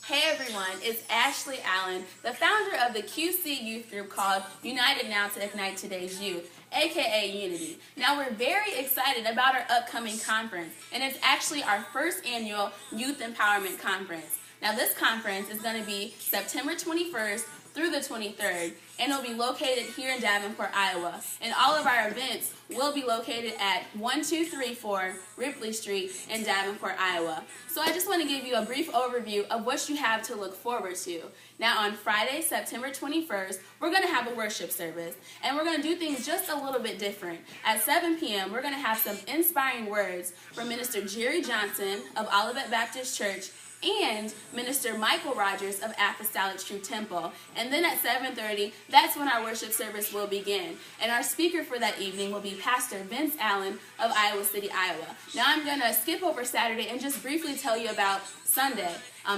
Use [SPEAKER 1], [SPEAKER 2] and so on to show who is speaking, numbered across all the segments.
[SPEAKER 1] Hey everyone, it's Ashley Allen, the founder of the QC youth group called United Now to Ignite Today's Youth, aka Unity. Now we're very excited about our upcoming conference, and it's actually our first annual Youth Empowerment Conference. Now this conference is going to be September 21st through the 23rd, and it'll be located here in Davenport, Iowa. And all of our events will be located at 1234 Ripley Street in Davenport, Iowa. So I just want to give you a brief overview of what you have to look forward to. Now on Friday, September 21st, we're going to have a worship service, and we're going to do things just a little bit different. At 7 p.m., we're going to have some inspiring words from Minister Jerry Johnson of Olivet Baptist Church and Minister Michael Rogers of Apostolic True Temple. And then at 7:30, that's when our worship service will begin. And our speaker for that evening will be Pastor Vince Allen of Iowa City, Iowa. Now I'm going to skip over Saturday and just briefly tell you about Sunday.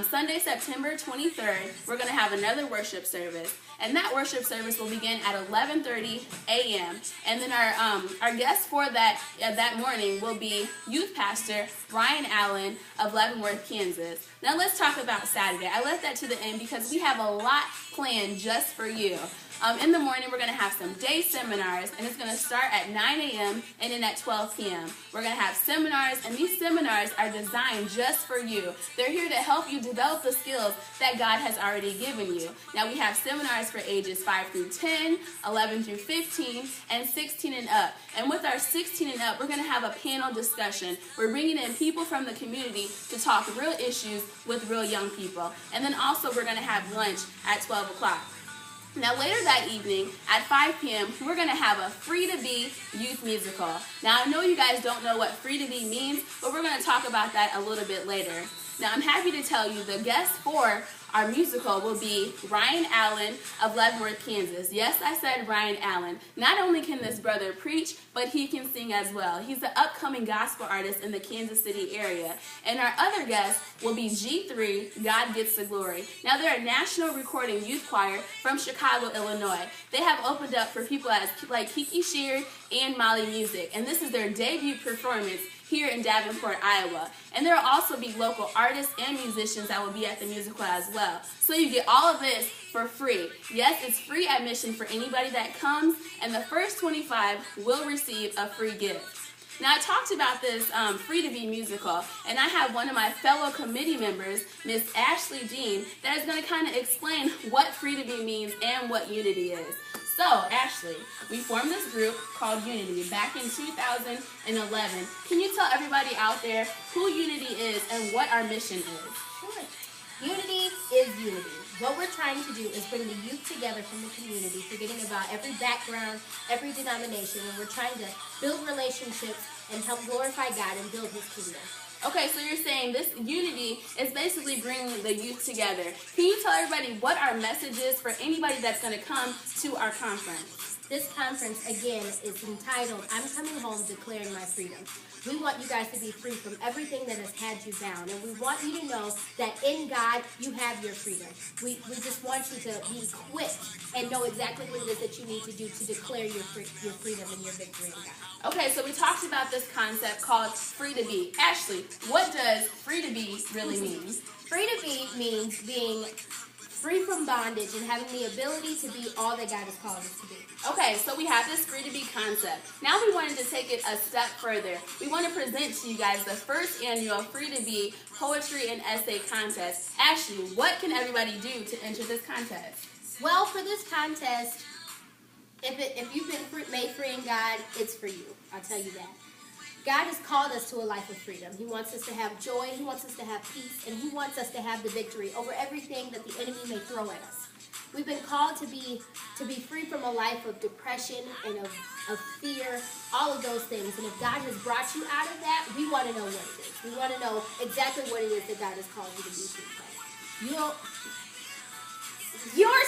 [SPEAKER 1] Sunday, September 23rd, we're going to have another worship service. And that worship service will begin at 11:30 a.m. And then our guest for that morning will be Youth Pastor Brian Allen of Leavenworth, Kansas. Now let's talk about Saturday. I left that to the end because we have a lot planned just for you. In the morning, we're going to have some day seminars, and it's going to start at 9 a.m. and then at 12 p.m. We're going to have seminars, and these seminars are designed just for you. They're here to help you develop the skills that God has already given you. Now, we have seminars for ages 5 through 10, 11 through 15, and 16 and up. And with our 16 and up, we're going to have a panel discussion. We're bringing in people from the community to talk real issues with real young people. And then also, we're going to have lunch at 12 o'clock. Now later that evening at 5 p.m. we're going to have a Free to Be youth musical. Now I know you guys don't know what Free to Be means, but we're going to talk about that a little bit later. Now I'm happy to tell you the guest for our musical will be Ryan Allen of Leavenworth, Kansas. Yes, I said Ryan Allen. Not only can this brother preach, but he can sing as well. He's an upcoming gospel artist in the Kansas City area. And our other guest will be G3, God Gets the Glory. Now they're a national recording youth choir from Chicago, Illinois. They have opened up for people like Kiki Sheard and Molly Music. And this is their debut performance here in Davenport, Iowa. And there will also be local artists and musicians that will be at the musical as well. So you get all of this for free. Yes, it's free admission for anybody that comes, and the first 25 will receive a free gift. Now, I talked about this Free to Be musical, and I have one of my fellow committee members, Miss Ashley Dean, that is going to kind of explain what Free to Be means and what Unity is. So, Ashley, we formed this group called Unity back in 2011. Can you tell everybody out there who Unity is and what our mission is?
[SPEAKER 2] Sure. Unity is unity. What we're trying to do is bring the youth together from the community, forgetting about every background, every denomination, and we're trying to build relationships and help glorify God and build His kingdom.
[SPEAKER 1] Okay, so you're saying this unity is basically bringing the youth together. Can you tell everybody what our message is for anybody that's going to come to our conference?
[SPEAKER 2] This conference, again, is entitled, I'm Coming Home Declaring My Freedom. We want you guys to be free from everything that has had you bound. And we want you to know that in God, you have your freedom. We just want you to be equipped and know exactly what it is that you need to do to declare your freedom and your victory in God.
[SPEAKER 1] Okay, so we talked about this concept called Free to Be. Ashley, what does Free to Be really mean?
[SPEAKER 2] Free to be means being free from bondage and having the ability to be all that God has called us to be.
[SPEAKER 1] Okay, so we have this Free to Be concept. Now we wanted to take it a step further. We want to present to you guys the first annual Free to Be Poetry and Essay Contest. Ashley, what can everybody do to enter this contest?
[SPEAKER 2] Well, for this contest, if you've been made free in God, it's for you. I'll tell you that. God has called us to a life of freedom. He wants us to have joy, He wants us to have peace, and He wants us to have the victory over everything that the enemy may throw at us. We've been called to be free from a life of depression and of fear, all of those things. And if God has brought you out of that, we want to know what it is. We want to know exactly what it is that God has called you to be free from. Your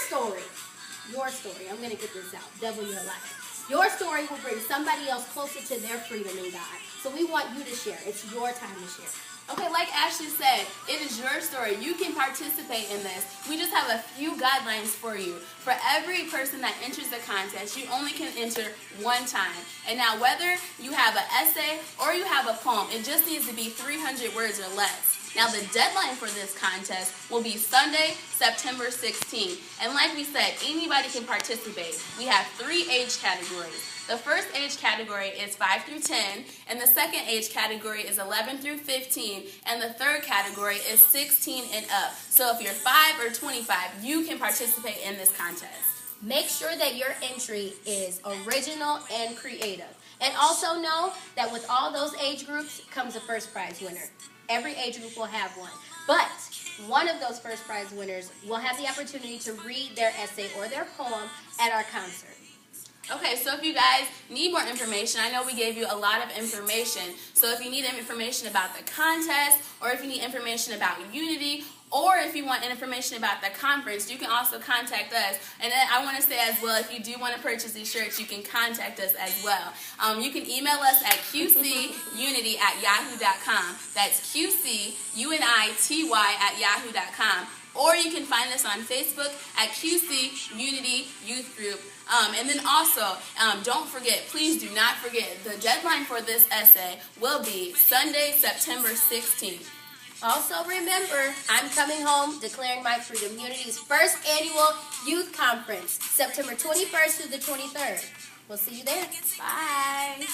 [SPEAKER 2] story, I'm going to get this out, devil your life. Your story will bring somebody else closer to their freedom in God. So we want you to share. It's your time to share.
[SPEAKER 1] Okay, like Ashley said, it is your story. You can participate in this. We just have a few guidelines for you. For every person that enters the contest, you only can enter one time. And now whether you have an essay or you have a poem, it just needs to be 300 words or less. Now the deadline for this contest will be Sunday, September 16th. And like we said, anybody can participate. We have 3 age categories. The first age category is 5 through 10, and the second age category is 11 through 15, and the third category is 16 and up. So if you're 5 or 25, you can participate in this contest.
[SPEAKER 2] Make sure that your entry is original and creative. And also know that with all those age groups comes a first prize winner. Every age group will have one. But one of those first prize winners will have the opportunity to read their essay or their poem at our concert.
[SPEAKER 1] Okay, so if you guys need more information, I know we gave you a lot of information. So if you need information about the contest, or if you need information about Unity, or if you want information about the conference, you can also contact us. And then I want to say as well, if you do want to purchase these shirts, you can contact us as well. You can email us at qcunity@yahoo.com. That's qcunity@yahoo.com. Or you can find us on Facebook at QC Unity Youth Group. And then also, don't forget, please do not forget, the deadline for this essay will be Sunday, September 16th.
[SPEAKER 2] Also remember, I'm Coming Home, Declaring My Freedom, Unity's first annual youth conference, September 21st through the 23rd. We'll see you there.
[SPEAKER 1] Bye.